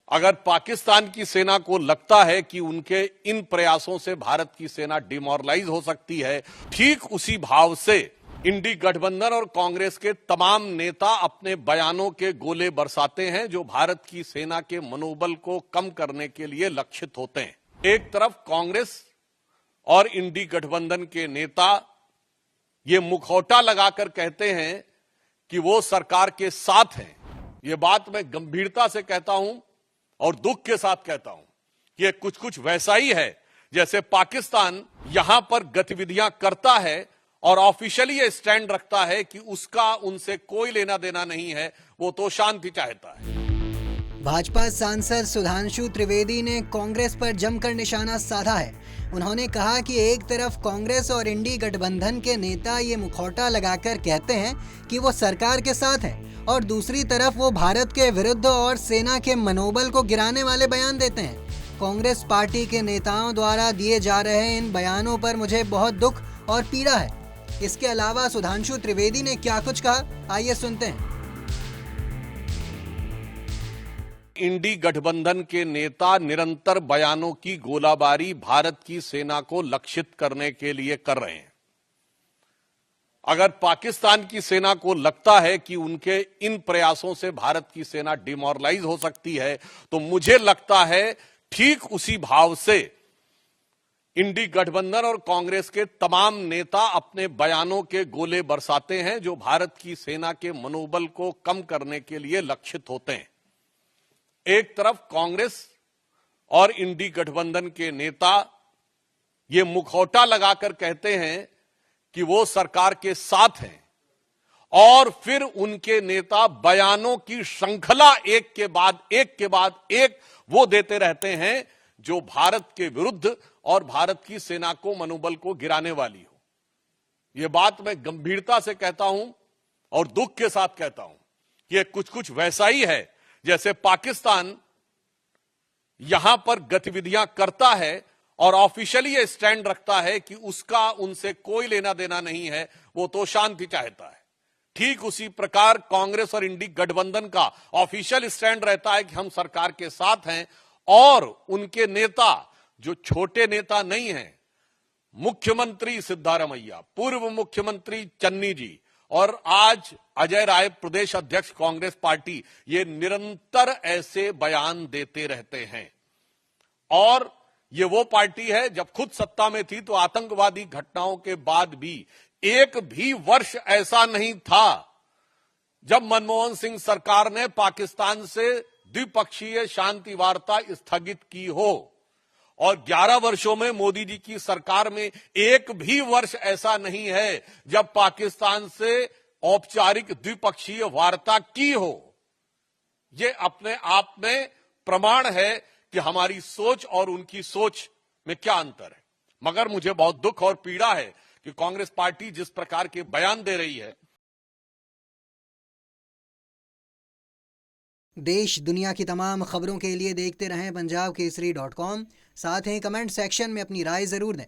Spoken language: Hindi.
अगर पाकिस्तान की सेना को लगता है कि उनके इन प्रयासों से भारत की सेना डिमोरलाइज हो सकती है, ठीक उसी भाव से इंडी गठबंधन और कांग्रेस के तमाम नेता अपने बयानों के गोले बरसाते हैं जो भारत की सेना के मनोबल को कम करने के लिए लक्षित होते हैं। एक तरफ कांग्रेस और इंडी गठबंधन के नेता ये मुखौटा लगाकर कहते हैं कि वो सरकार के साथ हैं। ये बात मैं गंभीरता से कहता हूं और दुख के साथ कहता हूं कि ये कुछ वैसा ही है जैसे पाकिस्तान यहां पर गतिविधियां करता है और ऑफिशियली ये स्टैंड रखता है कि उसका उनसे कोई लेना देना नहीं है, वो तो शांति चाहता है। भाजपा सांसद सुधांशु त्रिवेदी ने कांग्रेस पर जमकर निशाना साधा है। उन्होंने कहा कि एक तरफ कांग्रेस और इंडी गठबंधन के नेता ये मुखौटा लगाकर कहते हैं कि वो सरकार के साथ हैं और दूसरी तरफ वो भारत के विरुद्ध और सेना के मनोबल को गिराने वाले बयान देते हैं। कांग्रेस पार्टी के नेताओं द्वारा दिए जा रहे इन बयानों पर मुझे बहुत दुख और पीड़ा है। इसके अलावा सुधांशु त्रिवेदी ने क्या कुछ कहा, आइए सुनते हैं। इंडी गठबंधन के नेता निरंतर बयानों की गोलाबारी भारत की सेना को लक्षित करने के लिए कर रहे हैं। अगर पाकिस्तान की सेना को लगता है कि उनके इन प्रयासों से भारत की सेना डिमोरलाइज हो सकती है, तो मुझे लगता है ठीक उसी भाव से इंडी गठबंधन और कांग्रेस के तमाम नेता अपने बयानों के गोले बरसाते हैं जो भारत की सेना के मनोबल को कम करने के लिए लक्षित होते हैं। एक तरफ कांग्रेस और इंडी गठबंधन के नेता ये मुखौटा लगाकर कहते हैं कि वो सरकार के साथ हैं और फिर उनके नेता बयानों की श्रृंखला एक के बाद एक वो देते रहते हैं जो भारत के विरुद्ध और भारत की सेना को मनोबल को गिराने वाली हो। यह बात मैं गंभीरता से कहता हूं और दुख के साथ कहता हूं कि यह कुछ वैसा ही है जैसे पाकिस्तान यहां पर गतिविधियां करता है और ऑफिशियली ये स्टैंड रखता है कि उसका उनसे कोई लेना देना नहीं है, वो तो शांति चाहता है। ठीक उसी प्रकार कांग्रेस और इंडी गठबंधन का ऑफिशियल स्टैंड रहता है कि हम सरकार के साथ हैं और उनके नेता जो छोटे नेता नहीं हैं, मुख्यमंत्री सिद्धारमैया, पूर्व मुख्यमंत्री चन्नी जी और आज अजय राय प्रदेश अध्यक्ष कांग्रेस पार्टी, ये निरंतर ऐसे बयान देते रहते हैं। और ये वो पार्टी है जब खुद सत्ता में थी तो आतंकवादी घटनाओं के बाद भी एक भी वर्ष ऐसा नहीं था जब मनमोहन सिंह सरकार ने पाकिस्तान से द्विपक्षीय शांति वार्ता स्थगित की हो, और 11 वर्षों में मोदी जी की सरकार में एक भी वर्ष ऐसा नहीं है जब पाकिस्तान से औपचारिक द्विपक्षीय वार्ता की हो। यह अपने आप में प्रमाण है कि हमारी सोच और उनकी सोच में क्या अंतर है। मगर मुझे बहुत दुख और पीड़ा है कि कांग्रेस पार्टी जिस प्रकार के बयान दे रही है। देश दुनिया की तमाम खबरों के लिए देखते रहें पंजाब केसरी.com। साथ ही कमेंट सेक्शन में अपनी राय जरूर दें।